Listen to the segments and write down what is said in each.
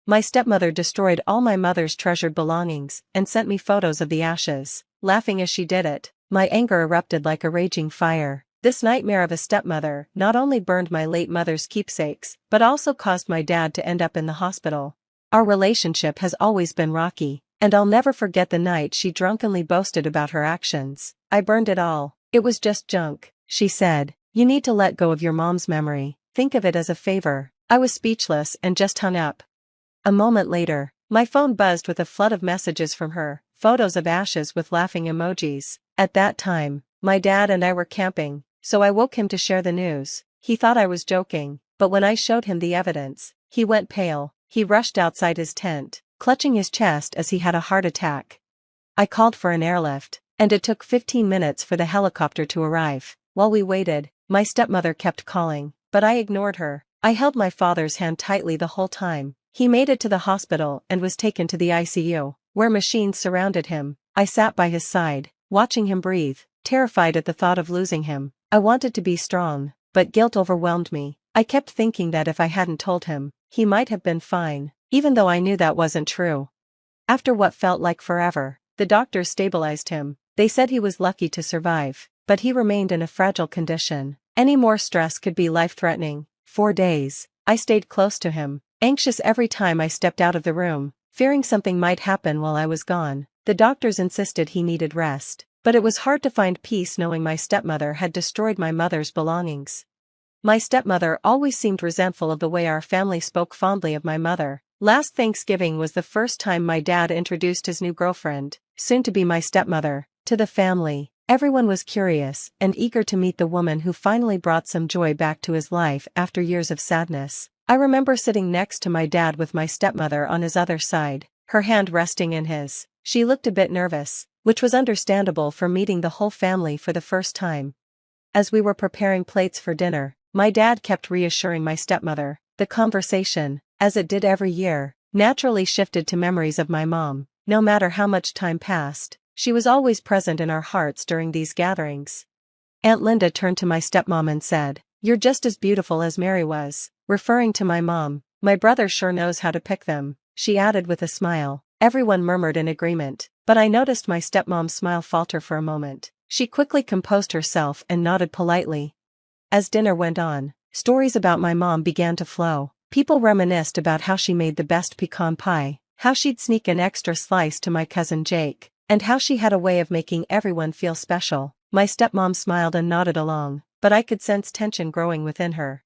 My stepmother destroyed all my mother's treasured belongings and sent me photos of the ashes, laughing as she did it. My anger erupted like a raging fire. This nightmare of a stepmother not only burned my late mother's keepsakes, but also caused my dad to end up in the hospital. Our relationship has always been rocky, and I'll never forget the night she drunkenly boasted about her actions. I burned it all. It was just junk, she said. You need to let go of your mom's memory. Think of it as a favor. I was speechless and just hung up. A moment later, my phone buzzed with a flood of messages from her, photos of ashes with laughing emojis. At that time, my dad and I were camping, so I woke him to share the news. He thought I was joking, but when I showed him the evidence, he went pale. He rushed outside his tent, clutching his chest as he had a heart attack. I called for an airlift, and it took 15 minutes for the helicopter to arrive. While we waited, my stepmother kept calling, but I ignored her. I held my father's hand tightly the whole time. He made it to the hospital and was taken to the ICU, where machines surrounded him. I sat by his side, watching him breathe, terrified at the thought of losing him. I wanted to be strong, but guilt overwhelmed me. I kept thinking that if I hadn't told him, he might have been fine, even though I knew that wasn't true. After what felt like forever, the doctors stabilized him. They said he was lucky to survive, but he remained in a fragile condition. Any more stress could be life-threatening. 4 days, I stayed close to him, anxious every time I stepped out of the room, fearing something might happen while I was gone. The doctors insisted he needed rest, but it was hard to find peace knowing my stepmother had destroyed my mother's belongings. My stepmother always seemed resentful of the way our family spoke fondly of my mother. Last Thanksgiving was the first time my dad introduced his new girlfriend, soon to be my stepmother, to the family. Everyone was curious and eager to meet the woman who finally brought some joy back to his life after years of sadness. I remember sitting next to my dad with my stepmother on his other side, her hand resting in his. She looked a bit nervous, which was understandable for meeting the whole family for the first time. As we were preparing plates for dinner, my dad kept reassuring my stepmother. The conversation, as it did every year, naturally shifted to memories of my mom. No matter how much time passed, she was always present in our hearts during these gatherings. Aunt Linda turned to my stepmom and said, "You're just as beautiful as Mary was," referring to my mom. "My brother sure knows how to pick them," she added with a smile. Everyone murmured in agreement, but I noticed my stepmom's smile falter for a moment. She quickly composed herself and nodded politely. As dinner went on, stories about my mom began to flow. People reminisced about how she made the best pecan pie, how she'd sneak an extra slice to my cousin Jake, and how she had a way of making everyone feel special. My stepmom smiled and nodded along, but I could sense tension growing within her.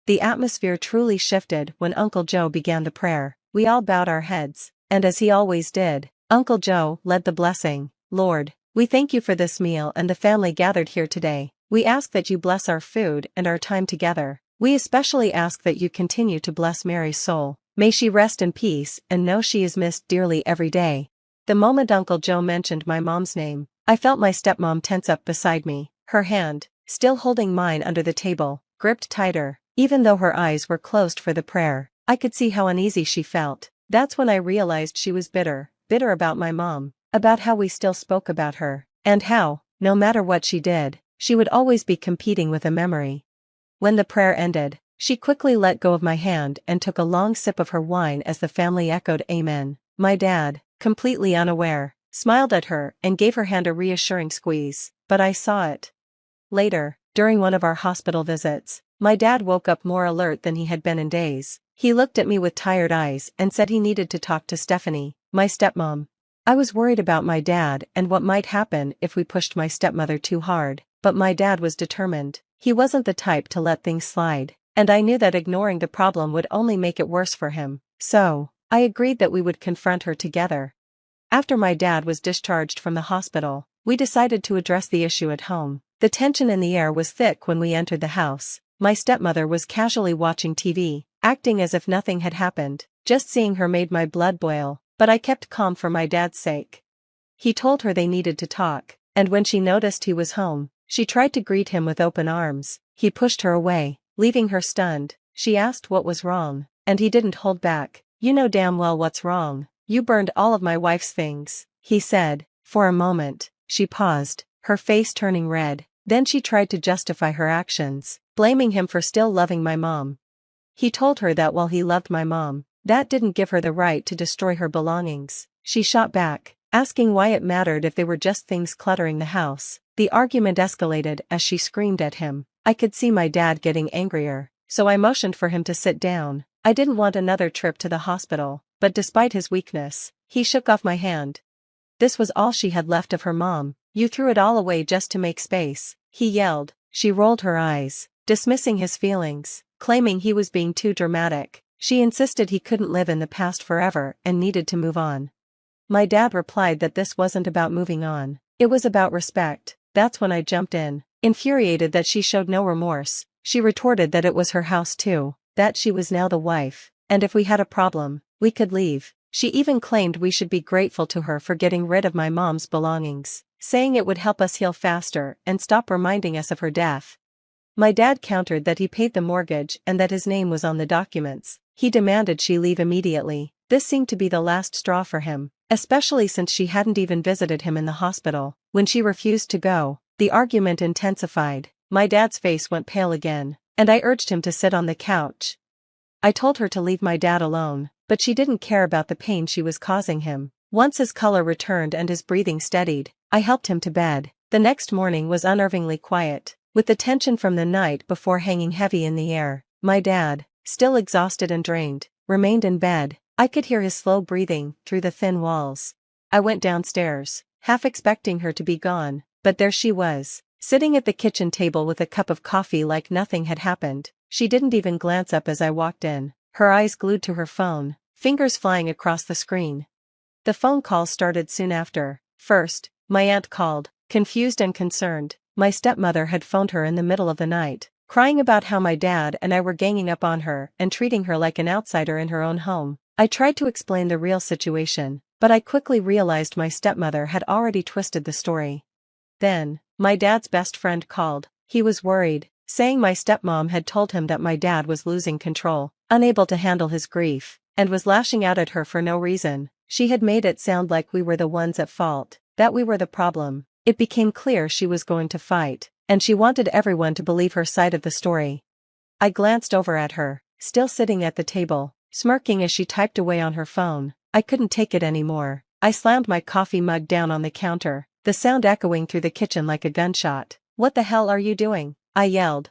The atmosphere truly shifted when Uncle Joe began the prayer. We all bowed our heads, and as he always did, Uncle Joe led the blessing. "Lord, we thank you for this meal and the family gathered here today. We ask that you bless our food and our time together. We especially ask that you continue to bless Mary's soul. May she rest in peace and know she is missed dearly every day." The moment Uncle Joe mentioned my mom's name, I felt my stepmom tense up beside me, her hand, still holding mine under the table, gripped tighter. Even though her eyes were closed for the prayer, I could see how uneasy she felt. That's when I realized she was bitter about my mom, about how we still spoke about her, and how, no matter what she did, she would always be competing with a memory. When the prayer ended, she quickly let go of my hand and took a long sip of her wine as the family echoed amen. My dad, completely unaware, smiled at her and gave her hand a reassuring squeeze, but I saw it. Later, during one of our hospital visits, my dad woke up more alert than he had been in days. He looked at me with tired eyes and said he needed to talk to Stephanie, my stepmom. I was worried about my dad and what might happen if we pushed my stepmother too hard, but my dad was determined. He wasn't the type to let things slide, and I knew that ignoring the problem would only make it worse for him. So, I agreed that we would confront her together. After my dad was discharged from the hospital, we decided to address the issue at home. The tension in the air was thick when we entered the house. My stepmother was casually watching TV, acting as if nothing had happened. Just seeing her made my blood boil, but I kept calm for my dad's sake. He told her they needed to talk, and when she noticed he was home, she tried to greet him with open arms. He pushed her away, leaving her stunned. She asked what was wrong, and he didn't hold back. "You know damn well what's wrong. You burned all of my wife's things," he said. For a moment, she paused, her face turning red. Then she tried to justify her actions, blaming him for still loving my mom. He told her that while he loved my mom, That didn't give her the right to destroy her belongings. She shot back, asking why it mattered if they were just things cluttering the house. The argument escalated as she screamed at him. I could see my dad getting angrier, so I motioned for him to sit down. I didn't want another trip to the hospital, but despite his weakness, he shook off my hand. This was all she had left of her mom. You threw it all away just to make space, he yelled. She rolled her eyes, dismissing his feelings, claiming he was being too dramatic. She insisted he couldn't live in the past forever and needed to move on. My dad replied that this wasn't about moving on, it was about respect. That's when I jumped in, infuriated that she showed no remorse. She retorted that it was her house too, that she was now the wife, and if we had a problem, we could leave. She even claimed we should be grateful to her for getting rid of my mom's belongings, saying it would help us heal faster and stop reminding us of her death. My dad countered that he paid the mortgage and that his name was on the documents. He demanded she leave immediately. This seemed to be the last straw for him, especially since she hadn't even visited him in the hospital. When she refused to go, the argument intensified. My dad's face went pale again, and I urged him to sit on the couch. I told her to leave my dad alone, but she didn't care about the pain she was causing him. Once his color returned and his breathing steadied, I helped him to bed. The next morning was unnervingly quiet, with the tension from the night before hanging heavy in the air. My dad, still exhausted and drained, remained in bed. I could hear his slow breathing through the thin walls. I went downstairs, half expecting her to be gone, but there she was, sitting at the kitchen table with a cup of coffee like nothing had happened. She didn't even glance up as I walked in, her eyes glued to her phone, fingers flying across the screen. The phone call started soon after. First, my aunt called, confused and concerned. My stepmother had phoned her in the middle of the night, crying about how my dad and I were ganging up on her and treating her like an outsider in her own home. I tried to explain the real situation, but I quickly realized my stepmother had already twisted the story. Then, my dad's best friend called. He was worried, saying my stepmom had told him that my dad was losing control, unable to handle his grief, and was lashing out at her for no reason. She had made it sound like we were the ones at fault, that we were the problem. It became clear she was going to fight, and she wanted everyone to believe her side of the story. I glanced over at her, still sitting at the table, smirking as she typed away on her phone. I couldn't take it anymore. I slammed my coffee mug down on the counter, the sound echoing through the kitchen like a gunshot. "What the hell are you doing?" I yelled.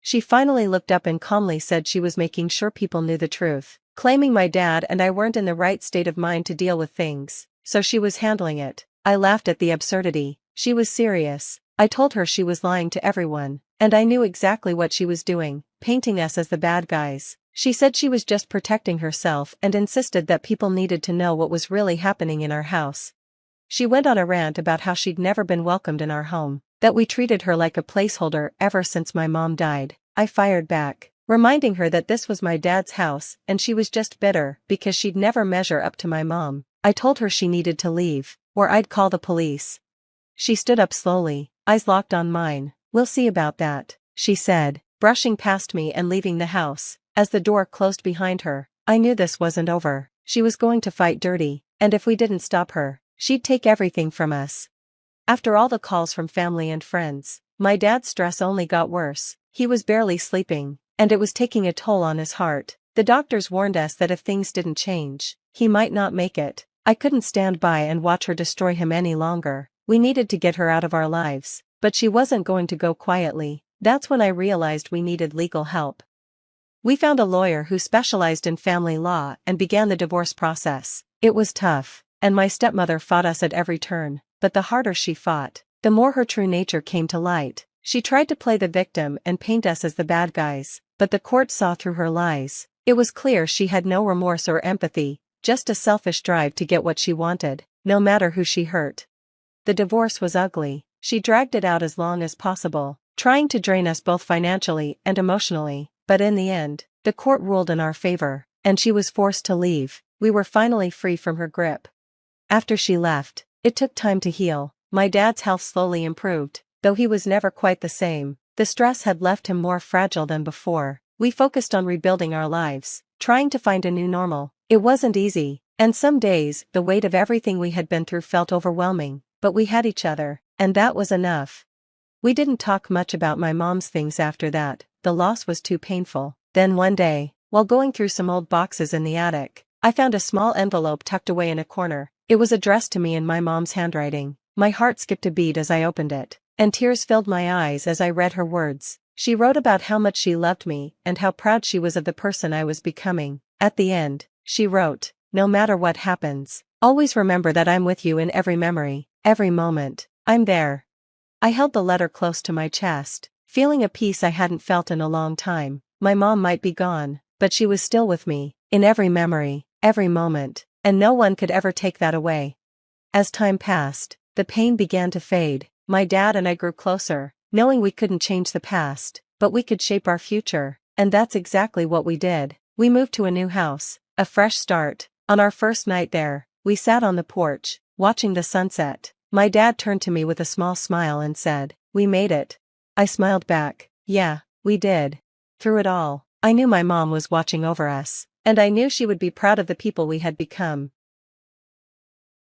She finally looked up and calmly said she was making sure people knew the truth, claiming my dad and I weren't in the right state of mind to deal with things, so she was handling it. I laughed at the absurdity. She was serious. I told her she was lying to everyone, and I knew exactly what she was doing, painting us as the bad guys. She said she was just protecting herself and insisted that people needed to know what was really happening in our house. She went on a rant about how she'd never been welcomed in our home, that we treated her like a placeholder ever since my mom died. I fired back, reminding her that this was my dad's house and she was just bitter because she'd never measure up to my mom. I told her she needed to leave, or I'd call the police. She stood up slowly, eyes locked on mine. "We'll see about that," she said, brushing past me and leaving the house. As the door closed behind her, I knew this wasn't over. She was going to fight dirty, and if we didn't stop her, she'd take everything from us. After all the calls from family and friends, my dad's stress only got worse. He was barely sleeping, and it was taking a toll on his heart. The doctors warned us that if things didn't change, he might not make it. I couldn't stand by and watch her destroy him any longer. We needed to get her out of our lives, but she wasn't going to go quietly. That's when I realized we needed legal help. We found a lawyer who specialized in family law and began the divorce process. It was tough, and my stepmother fought us at every turn, but the harder she fought, the more her true nature came to light. She tried to play the victim and paint us as the bad guys, but the court saw through her lies. It was clear she had no remorse or empathy, just a selfish drive to get what she wanted, no matter who she hurt. The divorce was ugly. She dragged it out as long as possible, trying to drain us both financially and emotionally, but in the end, the court ruled in our favor, and she was forced to leave. We were finally free from her grip. After she left, it took time to heal. My dad's health slowly improved, though he was never quite the same. The stress had left him more fragile than before. We focused on rebuilding our lives, trying to find a new normal. It wasn't easy, and some days the weight of everything we had been through felt overwhelming, but we had each other, and that was enough. We didn't talk much about my mom's things after that. The loss was too painful. Then one day, While going through some old boxes in the attic, I found a small envelope tucked away in a corner. It was addressed to me in my mom's handwriting. My heart skipped a beat as I opened it, and tears filled my eyes as I read her words. She wrote about how much she loved me and how proud she was of the person I was becoming. At the end, she wrote, "No matter what happens, always remember that I'm with you in every memory, every moment. I'm there." I held the letter close to my chest, feeling a peace I hadn't felt in a long time. My mom might be gone, but she was still with me, in every memory, every moment, and no one could ever take that away. As time passed, the pain began to fade. My dad and I grew closer, knowing we couldn't change the past, but we could shape our future, and that's exactly what we did. We moved to a new house, a fresh start. On our first night there, we sat on the porch, watching the sunset. My dad turned to me with a small smile and said, "We made it." I smiled back, "Yeah, we did." Through it all, I knew my mom was watching over us, and I knew she would be proud of the people we had become.